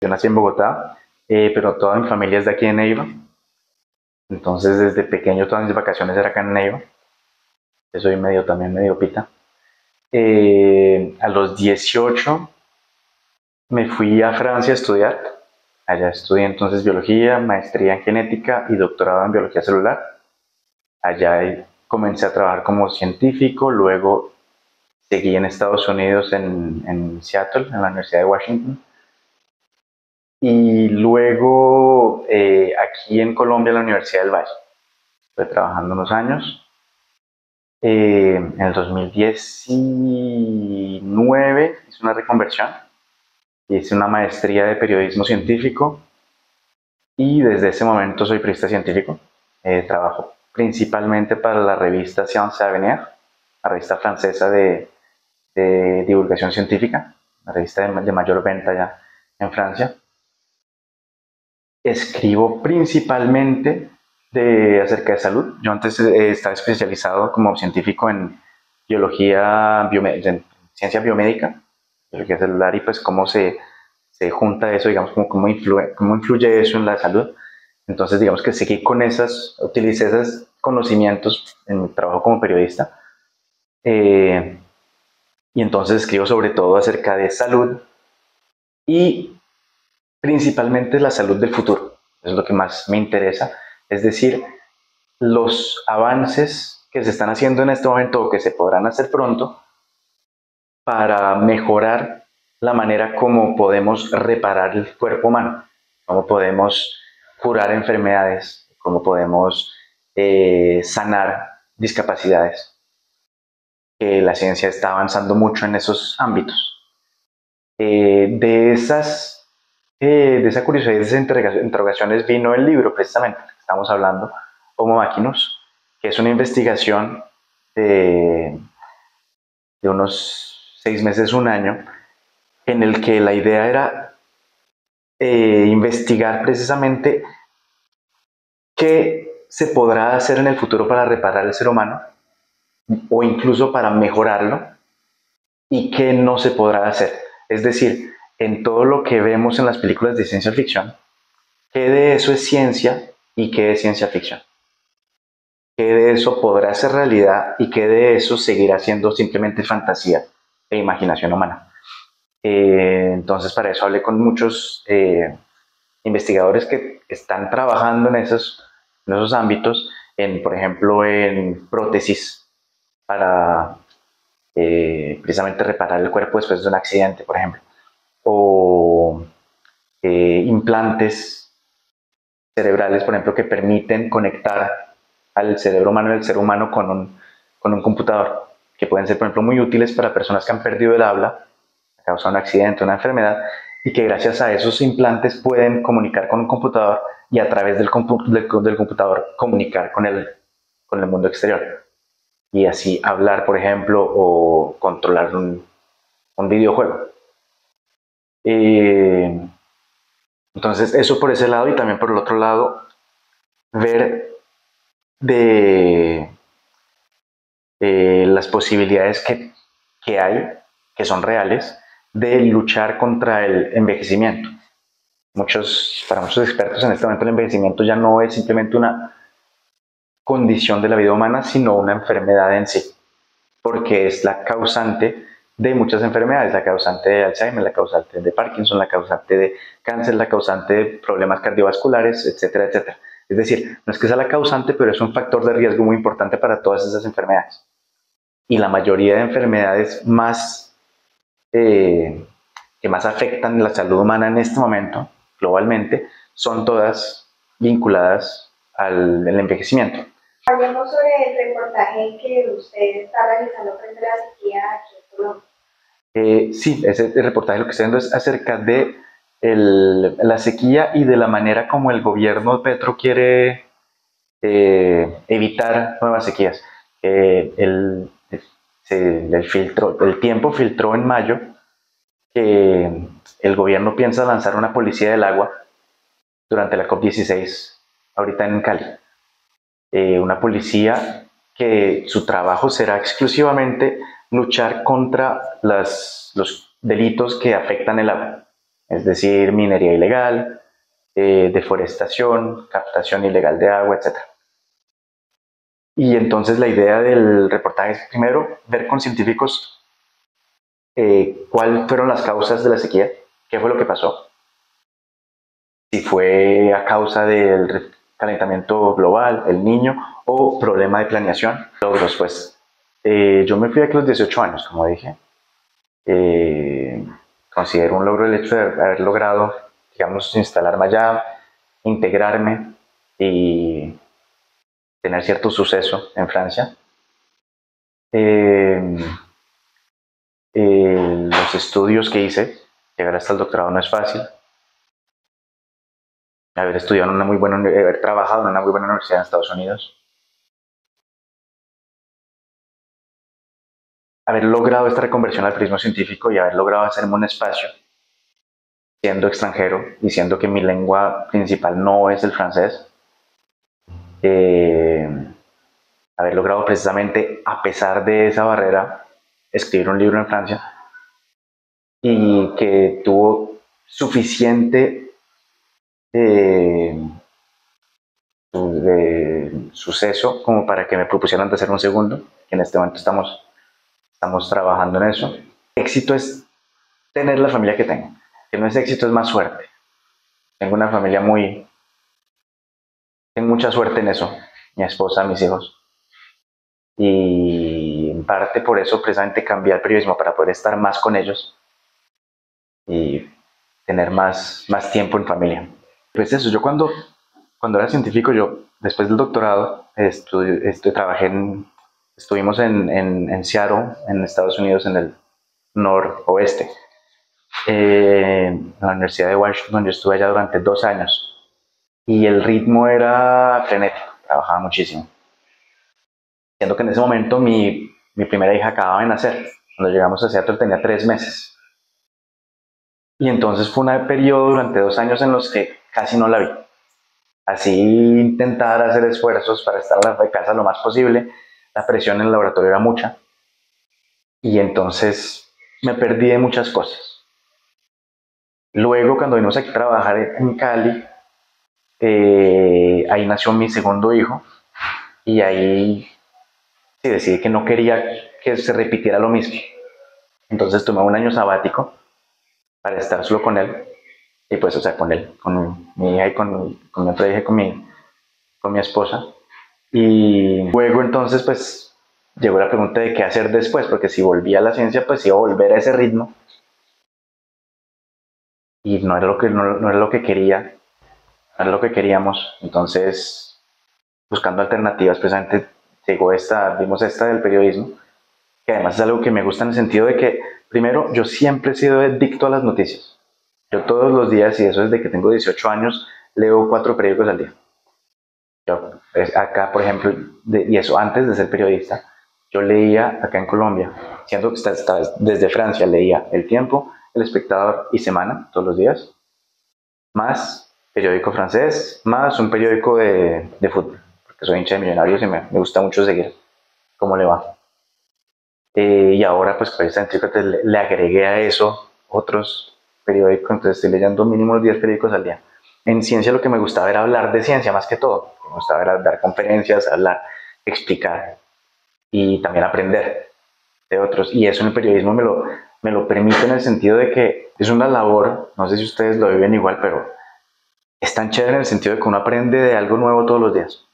Yo nací en Bogotá, pero toda mi familia es de aquí en Neiva. Entonces, desde pequeño, todas mis vacaciones eran acá en Neiva. Yo soy medio también medio pita. A los 18 me fui a Francia a estudiar. Allá estudié entonces biología, maestría en genética y doctorado en biología celular. Allá comencé a trabajar como científico, luego seguí en Estados Unidos en Seattle, en la Universidad de Washington. Y luego aquí en Colombia, en la Universidad del Valle. Estuve trabajando unos años. En el 2019 hice una reconversión, hice una maestría de periodismo científico y desde ese momento soy periodista científico. Trabajo principalmente para la revista Science Avenir, la revista francesa de divulgación científica, la revista de mayor venta ya en Francia. Escribo principalmente acerca de salud. Yo antes estaba especializado como científico en biología, en ciencia biomédica, biología celular y pues cómo se junta eso, digamos, cómo influye eso en la salud. Entonces, digamos que seguí con utilicé esos conocimientos en mi trabajo como periodista. Eh, y entonces escribo sobre todo acerca de salud y principalmente la salud del futuro. Es lo que más me interesa. Es decir, los avances que se están haciendo en este momento o que se podrán hacer pronto para mejorar la manera como podemos reparar el cuerpo humano, cómo podemos curar enfermedades, cómo podemos sanar discapacidades. Que la ciencia está avanzando mucho en esos ámbitos. De esa curiosidad, de esas interrogaciones vino el libro precisamente que estamos hablando, Homo Machinus, que es una investigación de, de unos 6 meses, un año, en el que la idea era investigar precisamente qué se podrá hacer en el futuro para reparar el ser humano o incluso para mejorarlo y qué no se podrá hacer. Es decir, en todo lo que vemos en las películas de ciencia ficción, qué de eso es ciencia y qué es ciencia ficción. Qué de eso podrá ser realidad y qué de eso seguirá siendo simplemente fantasía e imaginación humana. Entonces, para eso hablé con muchos investigadores que están trabajando en esos ámbitos, por ejemplo, en prótesis para precisamente reparar el cuerpo después de un accidente, por ejemplo, o implantes cerebrales, por ejemplo, que permiten conectar al cerebro humano y al ser humano con un computador, que pueden ser, por ejemplo, muy útiles para personas que han perdido el habla a causa de un accidente, una enfermedad, y que gracias a esos implantes pueden comunicar con un computador y a través del computador comunicar con el mundo exterior. Y así hablar, por ejemplo, o controlar un videojuego. Eh, entonces, eso por ese lado y también por el otro lado, ver de las posibilidades que hay, que son reales, de luchar contra el envejecimiento. Para muchos expertos en este momento el envejecimiento ya no es simplemente una condición de la vida humana, sino una enfermedad en sí, porque es la causante de muchas enfermedades, la causante de Alzheimer, la causante de Parkinson, la causante de cáncer, la causante de problemas cardiovasculares, etcétera, etcétera. Es decir, no es que sea la causante, pero es un factor de riesgo muy importante para todas esas enfermedades. Y la mayoría de enfermedades eh, que más afectan la salud humana en este momento, globalmente, son todas vinculadas al envejecimiento. Hablemos sobre el reportaje que usted está realizando frente a la sequía aquí en Colombia. Sí, ese reportaje lo que estoy viendo es acerca de la sequía y de la manera como el gobierno Petro quiere evitar nuevas sequías. El tiempo filtró en mayo que el gobierno piensa lanzar una policía del agua durante la COP16, ahorita en Cali. Una policía que su trabajo será exclusivamente luchar contra los delitos que afectan el agua. es decir, minería ilegal, deforestación, captación ilegal de agua, etc. Y entonces la idea del reportaje es primero ver con científicos cuáles fueron las causas de la sequía, qué fue lo que pasó, si fue a causa del calentamiento global, el niño, o problema de planeación. Logros, pues yo me fui aquí a los 18 años, como dije. Eh, Considero un logro el hecho de haber logrado, digamos, instalarme allá, integrarme y tener cierto suceso en Francia. Eh, los estudios que hice, llegar hasta el doctorado no es fácil. Haber estudiado en una muy buena, haber trabajado en una muy buena universidad en Estados Unidos, haber logrado esta reconversión al periodismo científico y haber logrado hacerme un espacio siendo extranjero, diciendo que mi lengua principal no es el francés, eh, haber logrado precisamente, a pesar de esa barrera, escribir un libro en Francia y que tuvo suficiente eh, suceso como para que me propusieran de hacer un segundo, que en este momento estamos trabajando en eso. Éxito es tener la familia que tengo, que no es éxito, es más suerte. Tengo una familia tengo mucha suerte en eso, mi esposa, mis hijos, y en parte por eso precisamente cambié el periodismo para poder estar más con ellos y tener más tiempo en familia. Pues eso, yo cuando era científico, yo después del doctorado estuvimos en Seattle, en Estados Unidos, en el noroeste, en la Universidad de Washington. Yo estuve allá durante 2 años y el ritmo era frenético, trabajaba muchísimo. Siendo que en ese momento mi primera hija acababa de nacer. Cuando llegamos a Seattle tenía 3 meses. Y entonces fue un periodo durante 2 años en los que casi no la vi. Así intentar hacer esfuerzos para estar en la casa lo más posible. La presión en el laboratorio era mucha. Y entonces me perdí de muchas cosas. Luego, cuando vinimos aquí a trabajar en Cali, ahí nació mi segundo hijo. Y ahí sí decidí que no quería que se repitiera lo mismo. Entonces tomé un año sabático para estar solo con él. Y pues, o sea, con él, con mi hija y con mi otra hija, con mi esposa. Y luego entonces, pues, llegó la pregunta de qué hacer después, porque si volvía a la ciencia, pues iba a volver a ese ritmo. Y no era lo que quería, no era lo que queríamos. Entonces, buscando alternativas, precisamente vimos esta del periodismo, que además es algo que me gusta en el sentido de que, primero, yo siempre he sido adicto a las noticias. Yo todos los días, y eso desde que tengo 18 años, leo 4 periódicos al día. Yo, acá, por ejemplo, y eso antes de ser periodista, yo leía acá en Colombia, siendo que desde Francia, leía El Tiempo, El Espectador y Semana todos los días, más periódico francés, más un periódico de fútbol, porque soy hincha de Millonarios y me gusta mucho seguir cómo le va. Y ahora, pues, precisamente le agregué a eso otros periódicos, entonces estoy leyendo mínimo 10 periódicos al día. En ciencia lo que me gustaba era hablar de ciencia más que todo. Me gustaba era dar conferencias, hablar, explicar y también aprender de otros. Y eso en el periodismo me lo permite en el sentido de que es una labor, no sé si ustedes lo viven igual, pero es tan chévere en el sentido de que uno aprende de algo nuevo todos los días.